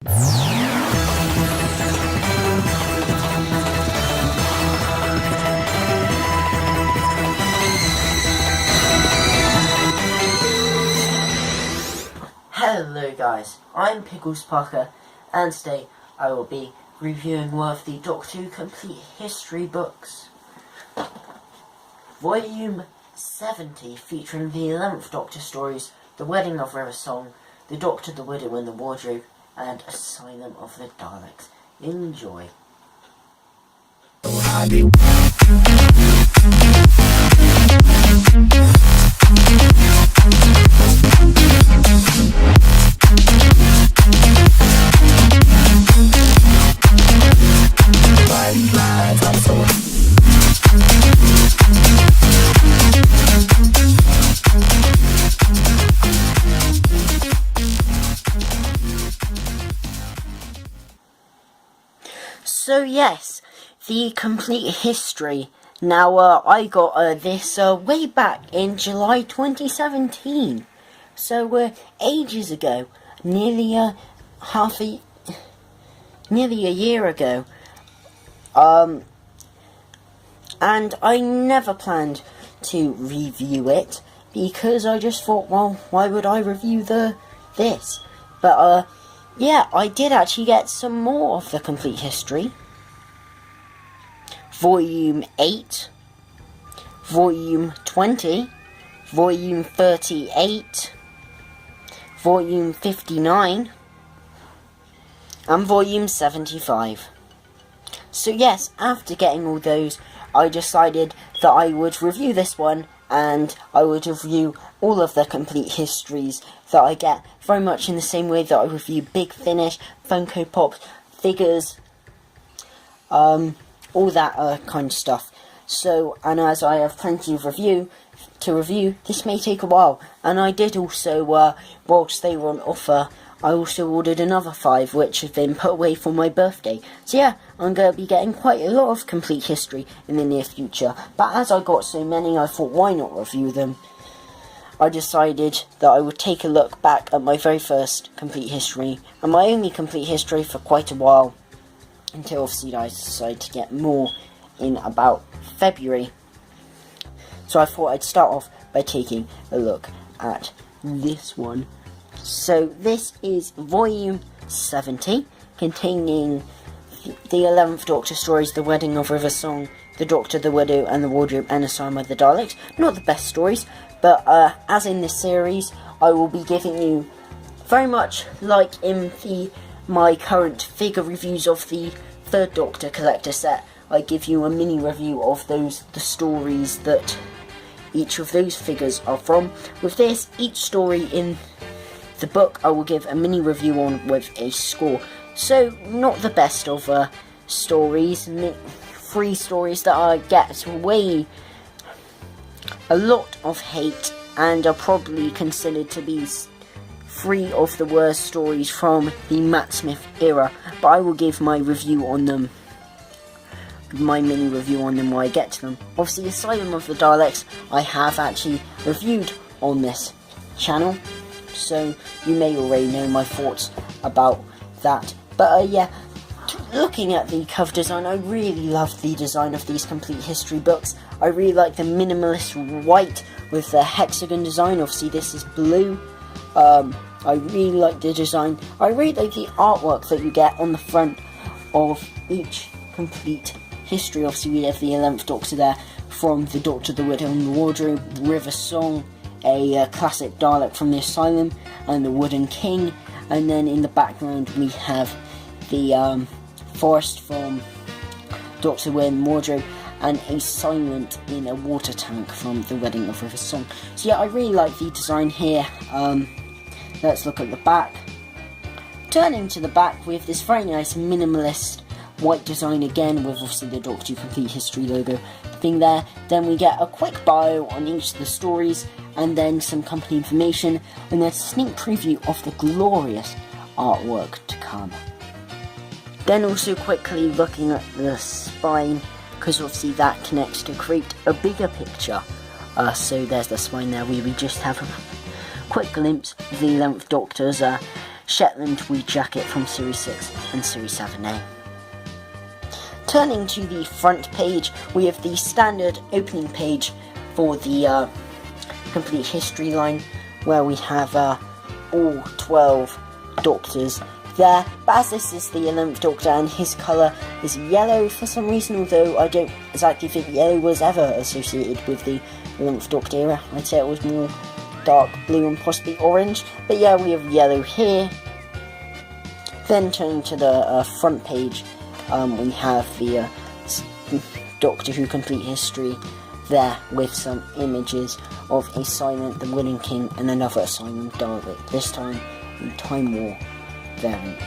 Hello guys, I'm Pickles Parker, and today I will be reviewing one of the Doctor Who Complete History books. Volume 70, featuring the 11th Doctor stories, The Wedding of River Song, The Doctor, the Widow and the Wardrobe, and Asylum of the Daleks. Enjoy. So yes, the complete history. Now, I got this way back in July 2017. So, ages ago, nearly a year ago. And I never planned to review it because I just thought, well, why would I review this? But yeah, I did actually get some more of the complete history. Volume 8, Volume 20, Volume 38, Volume 59, and Volume 75. So yes, after getting all those, I decided that I would review this one, and I would review all of the complete histories that I get, very much in the same way that I review Big Finish, Funko Pops, figures, all that kind of stuff. So, and as I have plenty of to review, this may take a while. And I did also, whilst they were on offer, I also ordered another 5, which have been put away for my birthday. So yeah, I'm going to be getting quite a lot of complete history in the near future. But as I got so many, I thought, why not review them? I decided that I would take a look back at my very first complete history, and my only complete history for quite a while, until obviously I decided to get more in about February. So I thought I'd start off by taking a look at this one. So this is Volume 70, containing the 11th Doctor stories, The Wedding of River Song, The Doctor, the Widow and the Wardrobe, and Asylum of the Daleks. Not the best stories, but as in this series, I will be giving you, very much like in my current figure reviews of the 3rd Doctor collector set, I give you a mini review of the stories that each of those figures are from. With this, each story in the book I will give a mini review on with a score. So, not the best of stories. 3 stories that I get a lot of hate and are probably considered to be 3 of the worst stories from the Matt Smith era. But I will give my review on them, my mini review on them when I get to them. Obviously, Asylum of the Daleks I have actually reviewed on this channel, so you may already know my thoughts about that. But yeah, looking at the cover design, I really love the design of these complete history books. I really like the minimalist white with the hexagon design. Obviously this is blue. I really like the design. I really like the artwork that you get on the front of each complete history. Obviously we have the 11th Doctor there from The Doctor, the Widow and the Wardrobe, River Song, a classic Dalek from the Asylum, and the Wooden King. And then in the background we have the forest from Doctor, Widow and Wardrobe, and a silent in a water tank from The Wedding of River Song. So yeah, I really like the design here. Let's look at the back. Turning to the back, we have this very nice minimalist white design again, with obviously the Doctor Who Complete History logo thing there. Then we get a quick bio on each of the stories, and then some company information, and then a sneak preview of the glorious artwork to come. Then also quickly looking at the spine, because obviously that connects to create a bigger picture. So there's the spine there, where we just have a quick glimpse of the 11th Doctor's Shetland tweed jacket from Series 6 and Series 7A. Turning to the front page, we have the standard opening page for the complete history line, where we have all 12 Doctors there. But as this is the 11th Doctor and his colour is yellow for some reason, although I don't exactly think yellow was ever associated with the 11th Doctor era. I'd say it was more dark blue and possibly orange. But yeah, we have yellow here. Then turning to the front page, we have the Doctor Who Complete History there with some images of a Silent, the Willing King, and another Asylum Dalek, this time in Time War variant.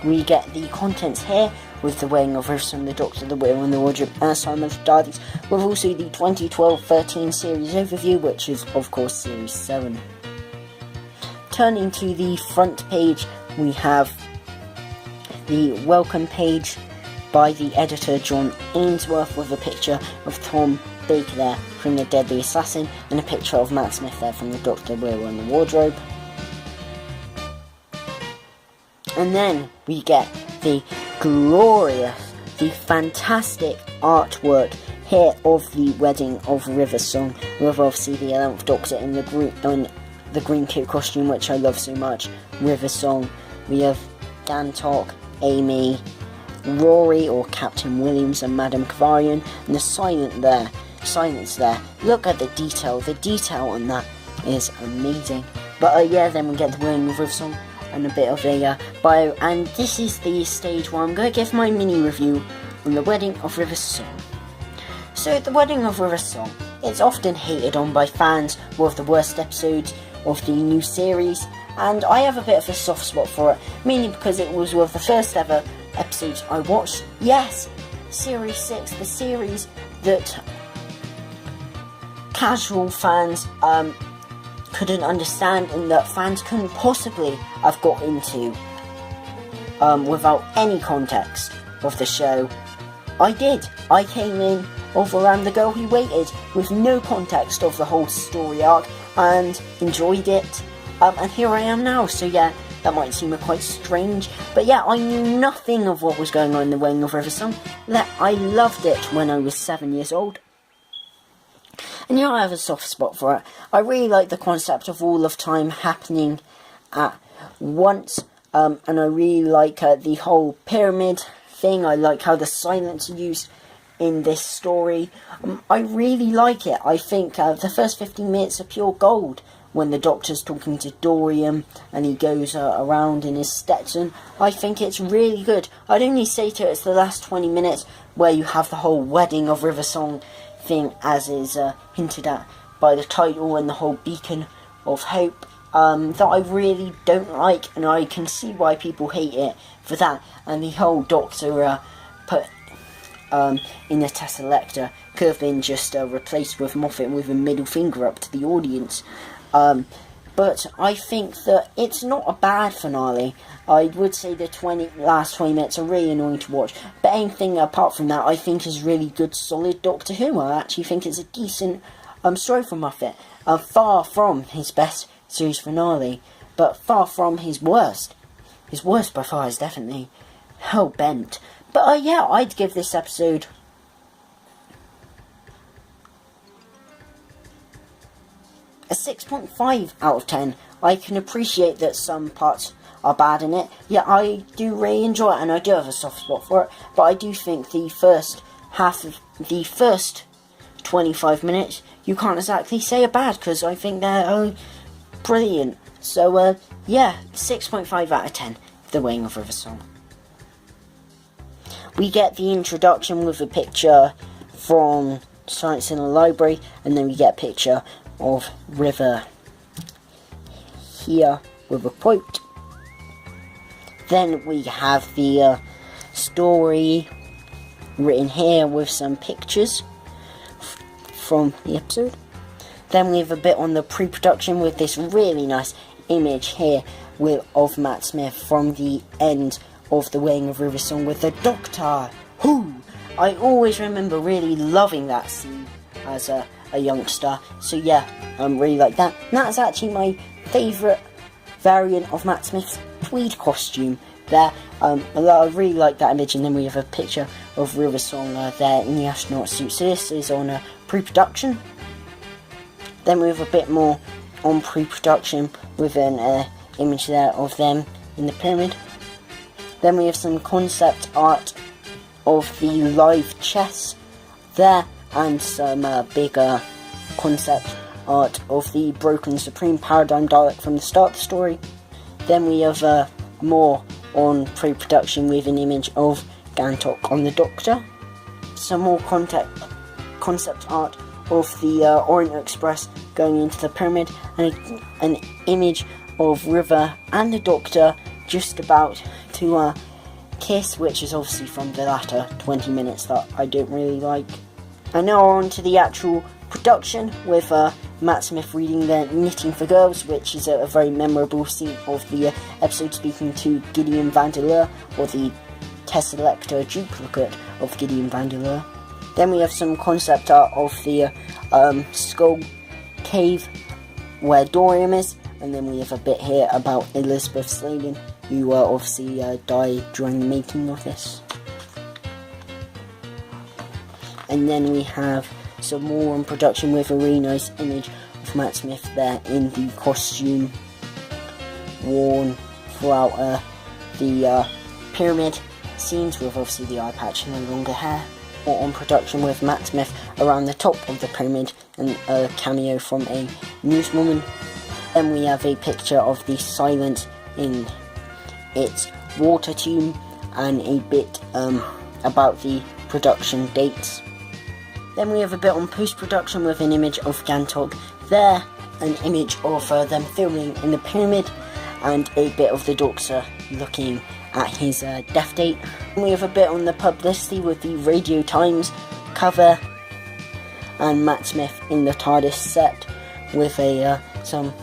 We get the contents here with the Weighing of Rivesong, the Doctor, the Wheel, and the Wardrobe, and Asylum of Daleks, with also the 2012-13 series overview, which is of course Series 7. Turning to the front page, we have the welcome page by the editor John Ainsworth, with a picture of Tom Baker there from The Deadly Assassin, and a picture of Matt Smith there from The Doctor, the Wheel, and the Wardrobe. And then we get the glorious, the fantastic artwork here of the Wedding of Rivesong, with obviously the 11th Doctor in the green coat costume, which I love so much. Rivesong. We have Gantok, Amy, Rory or Captain Williams, and Madame Kavarian, and the silence there. Look at the detail on that is amazing. But yeah, then we get the Wedding of Rivesong and a bit of a bio, and this is the stage where I'm going to give my mini review on the Wedding of Rivesong. So the Wedding of Rivesong, it's often hated on by fans, one of the worst episodes of the new series, and I have a bit of a soft spot for it, mainly because it was one of the first ever episodes I watched. Yes, Series 6, the series that casual fans couldn't understand, and that fans couldn't possibly have got into without any context of the show. I did. I came in of around The Girl Who Waited with no context of the whole story arc and enjoyed it, and here I am now. So yeah, that might seem quite strange, but yeah, I knew nothing of what was going on in the Wedding of Rivesong. I loved it when I was 7 years old. And you know, I have a soft spot for it. I really like the concept of all of time happening at once, and I really like the whole pyramid thing. I like how the silence are used in this story. I really like it. I think the first 15 minutes are pure gold when the Doctor's talking to Dorian and he goes around in his Stetson. I think it's really good. I'd only say to it, it's the last 20 minutes where you have the whole Wedding of Rivesong thing, as is hinted at by the title, and the whole beacon of hope, that I really don't like, and I can see why people hate it for that. And the whole Doctor put in the Tesseract could have been just replaced with Moffat with a middle finger up to the audience. But I think that it's not a bad finale. I would say the last 20 minutes are really annoying to watch, but anything apart from that I think is really good, solid Doctor Who. I actually think it's a decent story from Moffat. Far from his best series finale, but far from his worst. His worst by far is definitely Hellbent. But yeah, I'd give this episode a 6.5 out of 10. I can appreciate that some parts are bad in it. Yeah, I do really enjoy it, and I do have a soft spot for it. But I do think the first 25 minutes, you can't exactly say are bad, because I think they're brilliant. So, yeah, 6.5 out of 10 for The Wedding of Rivesong. We get the introduction with a picture from Science in the Library, and then we get a picture of River here with a quote. Then we have the story written here with some pictures from the episode. Then we have a bit on the pre-production with this really nice image here of Matt Smith from the end of The Wedding of Rivesong with the Doctor Who. I always remember really loving that scene as a youngster. So yeah, I really like that. And that's actually my favourite variant of Matt Smith's tweed costume there. I really like that image. And then we have a picture of River Song there in the astronaut suit. So this is on pre-production. Then we have a bit more on pre-production with an image there of them in the pyramid. Then we have some concept art of the live chess there, and some bigger concept art of the broken Supreme Paradigm Dalek from the start of the story. Then we have more on pre-production with an image of Gantok on the Doctor. Some more concept art of the Orient Express going into the pyramid, and an image of River and the Doctor just about to kiss, which is obviously from the latter 20 minutes that I don't really like. And now on to the actual production with Matt Smith reading the Knitting for Girls, which is a very memorable scene of the episode, speaking to Gideon Vandeleur, or the Tesseract duplicate of Gideon Vandeleur. Then we have some concept art of the Skull Cave where Dorium is, and then we have a bit here about Elizabeth Sladen, who obviously died during the making of this. And then we have some more on production with a really nice image of Matt Smith there in the costume worn throughout the pyramid scenes, with obviously the eye patch and the longer hair. Or on production with Matt Smith around the top of the pyramid, and a cameo from a newswoman. Then we have a picture of the Silence in its water tomb, and a bit about the production dates. Then we have a bit on post-production with an image of Gantok there, an image of them filming in the pyramid, and a bit of the Doctor looking at his death date. And we have a bit on the publicity with the Radio Times cover, and Matt Smith in the TARDIS set with some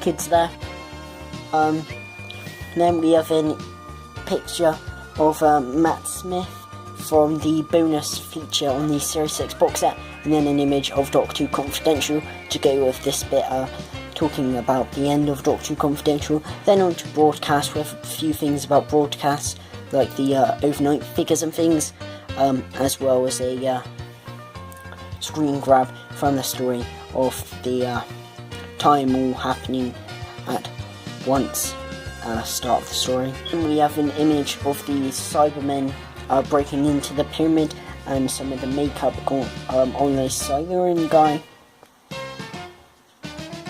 kids there. Then we have a picture of Matt Smith from the bonus feature on the Series 6 box set, and then an image of Doctor Who Confidential to go with this bit talking about the end of Doctor Who Confidential. Then on to broadcast with a few things about broadcast, like the overnight figures and things, as well as a screen grab from the story of the time all happening at once, start of the story. And we have an image of the Cybermen breaking into the pyramid, and some of the makeup on the Siren guy.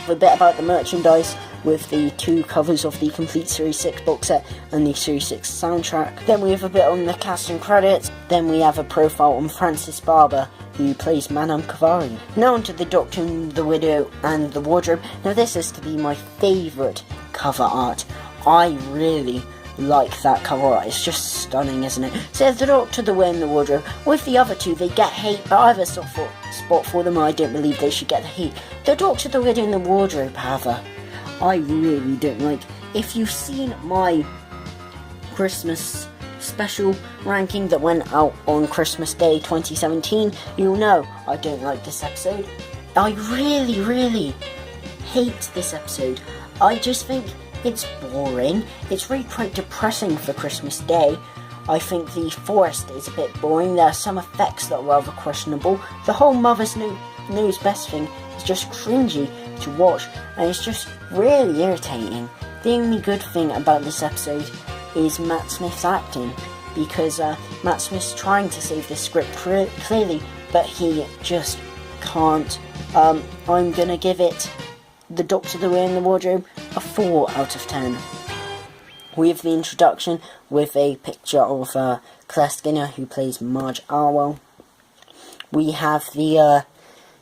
A bit about the merchandise with the two covers of the complete Series 6 box set and the Series 6 soundtrack. Then we have a bit on the cast and credits. Then we have a profile on Francis Barber, who plays Madame Cavari. Now onto the Doctor and the Widow and the Wardrobe. Now this is to be my favourite cover art. I really like that cover art. It's just stunning, isn't it? So the Doctor, the Widow and the Wardrobe. With the other two, they get hate, but I have a soft spot for them. I don't believe they should get the hate. The Doctor, the Widow and the Wardrobe, however, I really don't like. If you've seen my Christmas special ranking that went out on Christmas Day 2017, you'll know I don't like this episode. I really hate this episode. I just think it's boring. It's really quite depressing for Christmas Day. I think the forest is a bit boring. There are some effects that are rather questionable. The whole Mother's Knows Best thing is just cringy to watch, and it's just really irritating. The only good thing about this episode is Matt Smith's acting, because Matt Smith's trying to save the script clearly, but he just can't. I'm gonna give it, the Doctor, the Widow and the Wardrobe, a 4 out of 10. We have the introduction with a picture of Claire Skinner, who plays Marge Arwell. We have the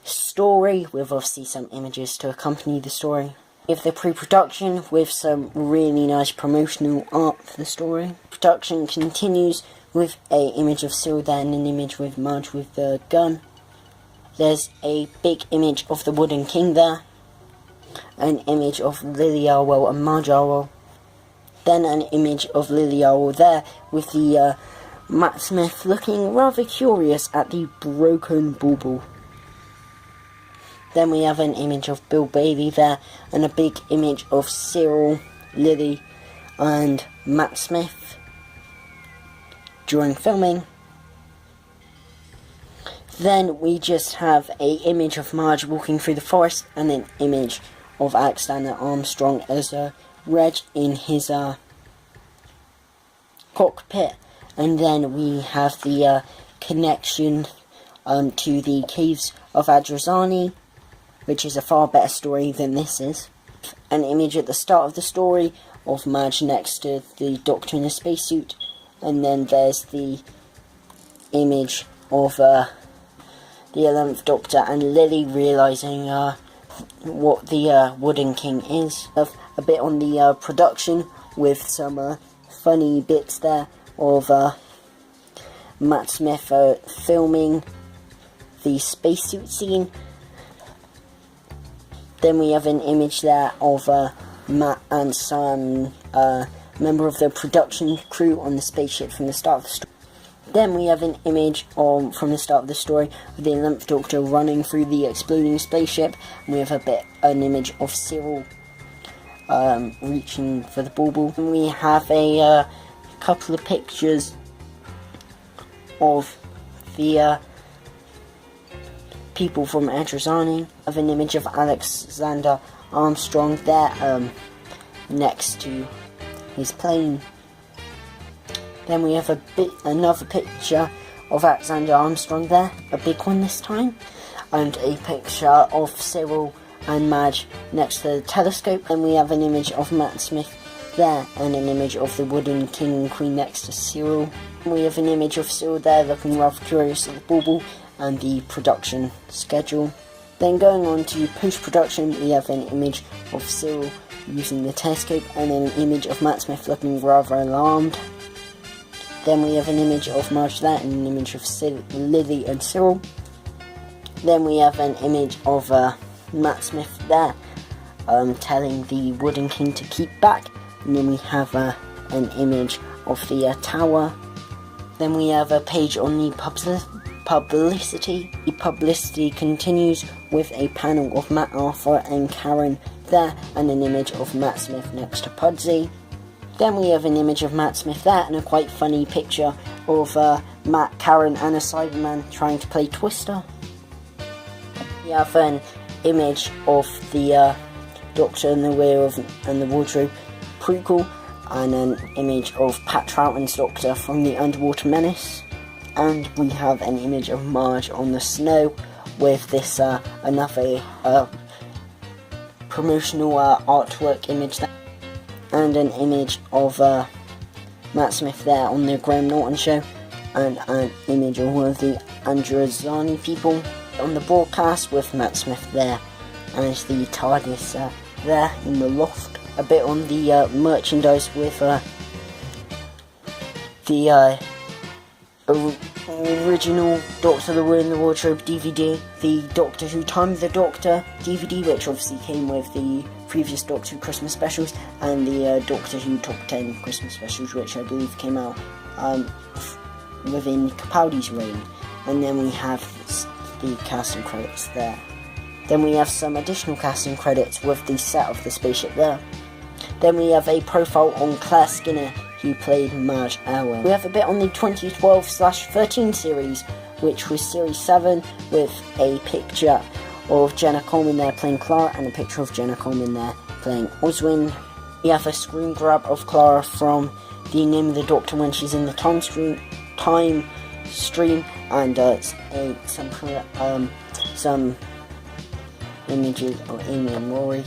story with obviously some images to accompany the story. We have the pre-production with some really nice promotional art for the story. Production continues with an image of Cyril there and an image with Marge with the gun. There's a big image of the Wooden King there, an image of Lily Arwell and Marge Arwell. Then an image of Lily Arwell there with the Matt Smith looking rather curious at the broken bauble. Then we have an image of Bill Bailey there, and a big image of Cyril, Lily, and Matt Smith during filming. Then we just have an image of Marge walking through the forest, and an image of Alexander Armstrong as Reg in his cockpit. And then we have the connection to the Caves of Adrazzani, which is a far better story than this is. An image at the start of the story of Marge next to the Doctor in a spacesuit, and then there's the image of the 11th Doctor and Lily realising what the Wooden King is. A bit on the production with some funny bits there of Matt Smith filming the spacesuit scene. Then we have an image there of Matt and some member of the production crew on the spaceship from the start of the story. Then we have an image from the start of the story of the 11th Doctor running through the exploding spaceship, and we have an image of Cyril reaching for the bauble. And we have a couple of pictures of the people from Adrazzani. Of an image of Alexander Armstrong there next to his plane. Then we have another picture of Alexander Armstrong there, a big one this time, and a picture of Cyril and Madge next to the telescope. And we have an image of Matt Smith there, and an image of the Wooden King and Queen next to Cyril. We have an image of Cyril there looking rather curious at the bauble and the production schedule. Then going on to post-production, we have an image of Cyril using the telescope, and an image of Matt Smith looking rather alarmed. Then we have an image of Marge there, and an image of Lily and Cyril. Then we have an image of Matt Smith there, telling the Wooden King to keep back. And then we have an image of the tower. Then we have a page on the publicity. The publicity continues with a panel of Matt, Arthur and Karen there, and an image of Matt Smith next to Pudsey. Then we have an image of Matt Smith there, and a quite funny picture of Matt, Karen and a Cyberman trying to play Twister. We have an image of the Doctor and the Wheel and the Wardrobe prequel, and an image of Pat Troughton's Doctor from the Underwater Menace. And we have an image of Marge on the snow with this another promotional artwork image there, and an image of Matt Smith there on the Graham Norton show, and an image of one of the Adrazzani people on the broadcast with Matt Smith there, and the TARDIS there in the loft. A bit on the merchandise with the original Doctor the Wheel in the Wardrobe DVD, the Doctor Who Time of the Doctor DVD, which obviously came with the previous Doctor Who Christmas specials, and the Doctor Who Top 10 Christmas specials, which I believe came out within Capaldi's reign. And then we have the casting credits there. Then we have some additional casting credits with the set of the spaceship there. Then we have a profile on Claire Skinner, who played Marge Irwin. We have a bit on the 2012/13 series, which was Series 7, with a picture of Jenna Coleman there playing Clara, and a picture of Jenna Coleman there playing Oswin. We have a screen grab of Clara from the Name of the Doctor when she's in the time stream, and some images of Amy and Rory.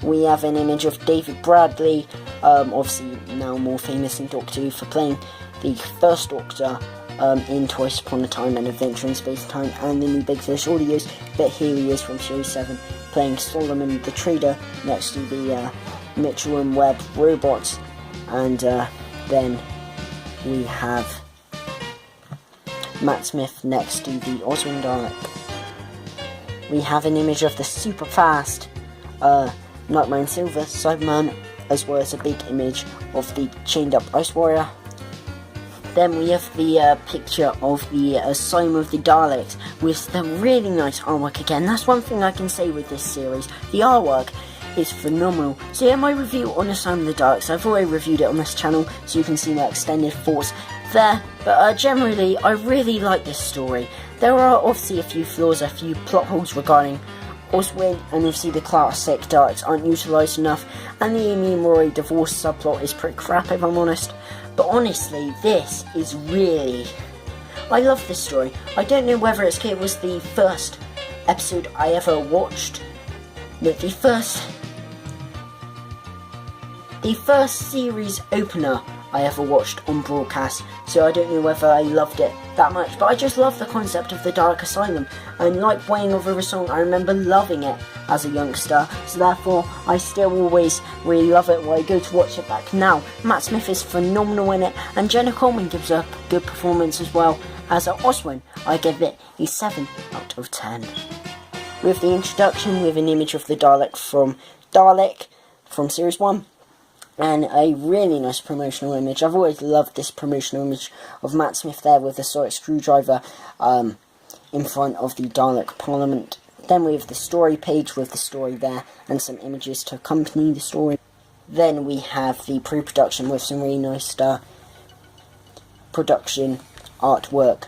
We have an image of David Bradley, obviously now more famous in Doctor Who for playing the first Doctor in Twice Upon a Time and Adventure in Space and Time and the new Big Finish audios, but here he is from Series 7 playing Solomon the Trader next to the Mitchell and Webb robots. And then we have Matt Smith next to the Oswin Dalek. We have an image of the super fast Nightmare in Silver Cyberman, as well as a big image of the chained up Ice Warrior. Then we have the picture of the Asylum of the Daleks with the really nice artwork again. That's one thing I can say with this series. The artwork is phenomenal. So yeah, my review on Asylum of the Daleks, I've already reviewed it on this channel, so you can see my extended thoughts there. But generally, I really like this story. There are obviously a few flaws, a few plot holes regarding Oswin, and obviously the classic Daleks aren't utilised enough, and the Amy and Rory divorce subplot is pretty crap if I'm honest. But honestly, this is really... I love this story. I don't know whether it was the first episode I ever watched. No, the first series opener I ever watched on broadcast, so I don't know whether I loved it that much, but I just love the concept of the Dalek Asylum, and like Weighing of a Song, I remember loving it as a youngster, so therefore I still always really love it when I go to watch it back now. Matt Smith is phenomenal in it, and Jenna Coleman gives a good performance as well. As Oswin, I give it a 7 out of 10. With the introduction, with an image of the Dalek from Series 1, and a really nice promotional image. I've always loved this promotional image of Matt Smith there with the sonic screwdriver in front of the Dalek Parliament. Then we have the story page with the story there and some images to accompany the story. Then we have the pre-production with some really nice production artwork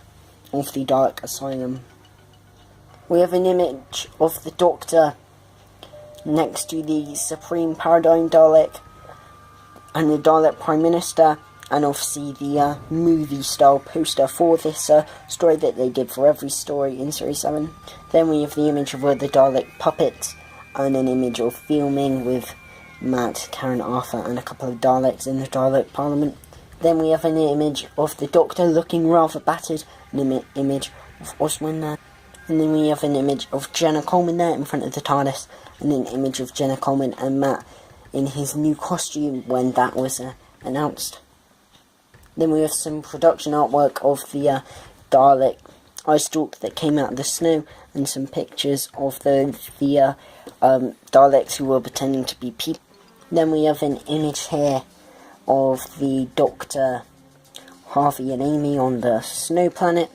of the Dalek Asylum. We have an image of the Doctor next to the Supreme Paradigm Dalek and the Dalek Prime Minister, and obviously the movie-style poster for this story that they did for every story in Series 7. Then we have the image of the Dalek puppets, and an image of filming with Matt, Karen, Arthur, and a couple of Daleks in the Dalek Parliament. Then we have an image of the Doctor looking rather battered, an image of Oswin there. And then we have an image of Jenna Coleman there in front of the TARDIS, and an image of Jenna Coleman and Matt in his new costume when that was announced. Then we have some production artwork of the Dalek ice stalk that came out of the snow, and some pictures of the Daleks who were pretending to be people. Then we have an image here of the Doctor, Harvey and Amy on the snow planet,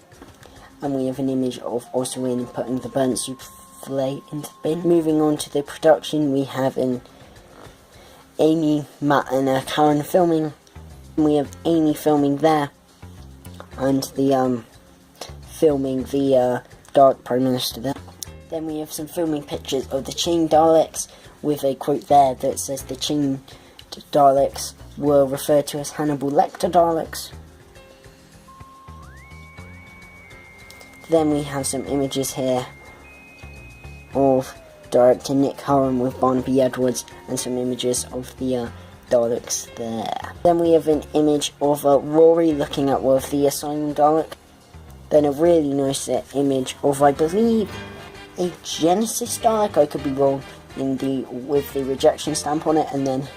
and we have an image of Oswin putting the burnt souffle into the bin. Moving on to the production, we have an Amy, Matt and Karen filming. We have Amy filming there, and the filming the Dalek Prime Minister there. Then we have some filming pictures of the chained Daleks with a quote there that says the chained Daleks were referred to as Hannibal Lecter Daleks. Then we have some images here of director Nick Curran with Barnaby Edwards, and some images of the Daleks there. Then we have an image of Rory looking at one of the Asylum Dalek. Then a really nice image of, I believe, a Genesis Dalek, I could be wrong, with the rejection stamp on it. And then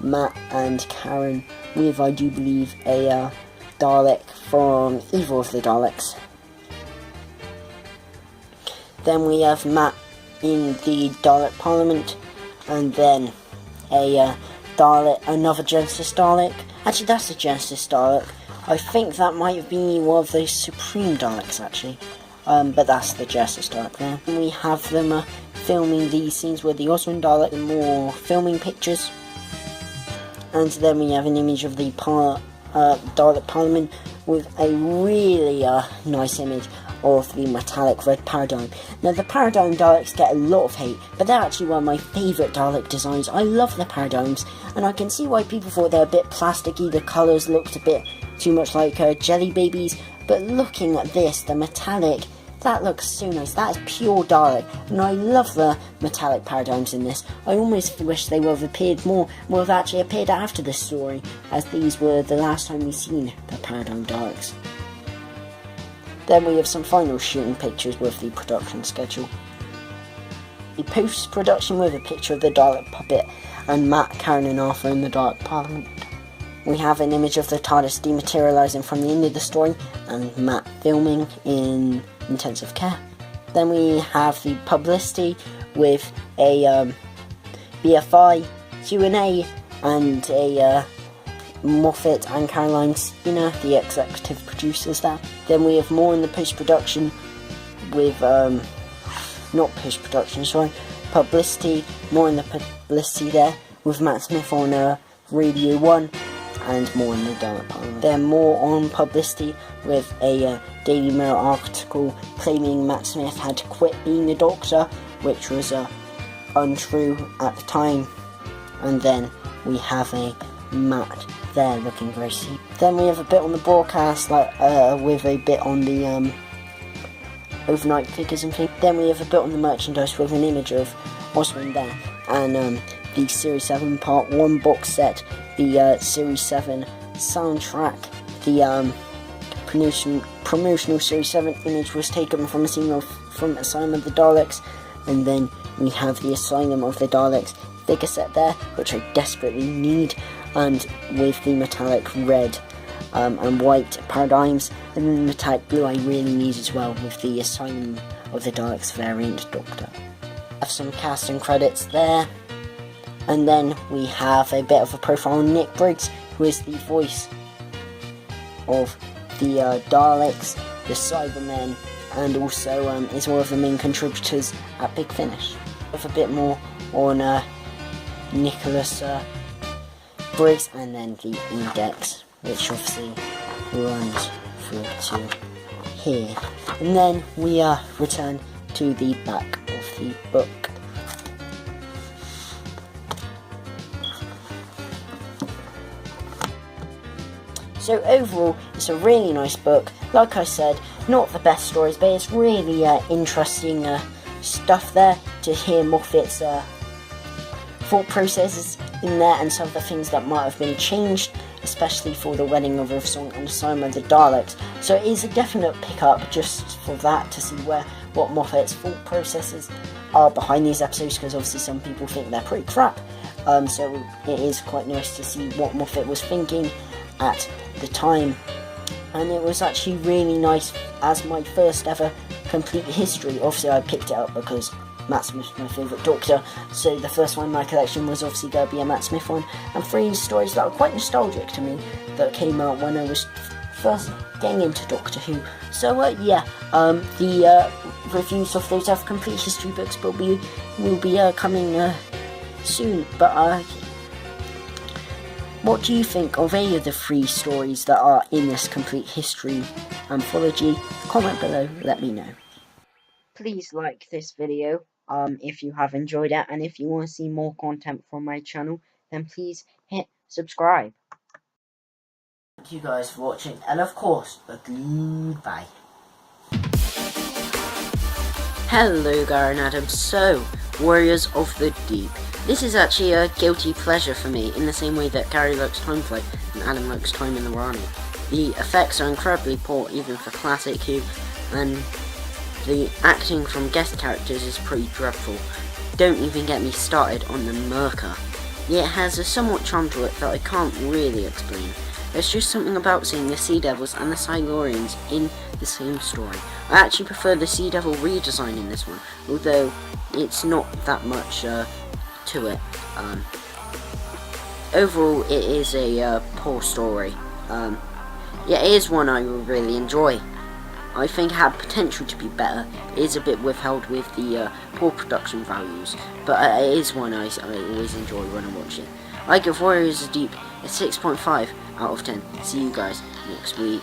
Matt and Karen with, I do believe, a Dalek from either of the Daleks. Then we have Matt in the Dalek Parliament, and then a another Genesis Dalek. Actually, that's a Genesis Dalek. I think that might have been one of the Supreme Daleks, actually. But that's the Genesis Dalek there. And we have them filming these scenes with the Oswin Dalek and more filming pictures. And then we have an image of the Dalek Parliament with a really nice image of the metallic red paradigm. Now, the paradigm Daleks get a lot of hate, but they're actually one of my favourite Dalek designs. I love the paradigms, and I can see why people thought they're a bit plasticky. The colours looked a bit too much like jelly babies, but looking at this, the metallic, that looks so nice. That is pure Dalek, and I love the metallic paradigms in this. I almost wish they would have appeared more, would have actually appeared after this story, as these were the last time we've seen the paradigm Daleks. Then we have some final shooting pictures with the production schedule. The post-production with a picture of the Dalek puppet and Matt, Karen and Arthur in the Dalek Parliament. We have an image of the TARDIS dematerialising from the end of the story, and Matt filming in intensive care. Then we have the publicity with a BFI, Q&A, and a Moffat and Caroline Cena, the executive producers there. Then we have more in the post-production with, not post-production, sorry, publicity, more in the publicity there with Matt Smith on Radio 1 and more in the Dalek Parliament. Then more on publicity with a Daily Mirror article claiming Matt Smith had to quit being a doctor, which was untrue at the time. And then we have a Matt there looking very sleepy. Then we have a bit on the broadcast, with a bit on the overnight figures and things. Then we have a bit on the merchandise with an image of Osmond there, and the Series 7 Part 1 box set, the Series 7 soundtrack, the promotional Series 7 image was taken from a scene from Asylum of the Daleks, and then we have the Asylum of the Daleks figure set there, which I desperately need, and with the metallic red and white paradigms, and then the metallic blue I really need as well with the Asylum of the Daleks variant Doctor. I have some cast and credits there, and then we have a bit of a profile on Nick Briggs, who is the voice of the Daleks, the Cybermen, and also is one of the main contributors at Big Finish. With a bit more on Nicholas Briggs, and then the index, which obviously runs through to here. And then we return to the back of the book. So overall, it's a really nice book. Like I said, not the best stories, but it's really interesting stuff there to hear Moffat's thought processes in there, and some of the things that might have been changed, especially for the Wedding of Earth Song and Asylum of the Daleks. So it is a definite pickup just for that, to see what Moffat's thought processes are behind these episodes, because obviously some people think they're pretty crap. So it is quite nice to see what Moffat was thinking at the time, and it was actually really nice as my first ever complete history. Obviously I picked it up because Matt Smith's my favourite Doctor, so the first one in my collection was obviously going to be a Matt Smith one, and 3 stories that were quite nostalgic to me that came out when I was first getting into Doctor Who. So the reviews of those other complete history books will be coming soon, but what do you think of any of the 3 stories that are in this complete history anthology? Comment below, let me know. Please like this video if you have enjoyed it, and if you want to see more content from my channel, then please hit subscribe. Thank you guys for watching, and of course, a goodbye. Hello, Garen Adams. So, Warriors of the Deep. This is actually a guilty pleasure for me, in the same way that Gary likes Time Flight and Adam likes Time in the Rani. The effects are incredibly poor, even for classic Who, and the acting from guest characters is pretty dreadful. Don't even get me started on the Murka. It has a somewhat charm to it that I can't really explain. There's just something about seeing the Sea Devils and the Silurians in the same story. I actually prefer the Sea Devil redesign in this one, although it's not that much to it. Overall, it is a poor story. Yeah, it is one I really enjoy. I think it had potential to be better. It is a bit withheld with the poor production values, but it is one I always enjoy when I watch it. I give Warriors of the Deep a 6.5 out of 10. See you guys next week.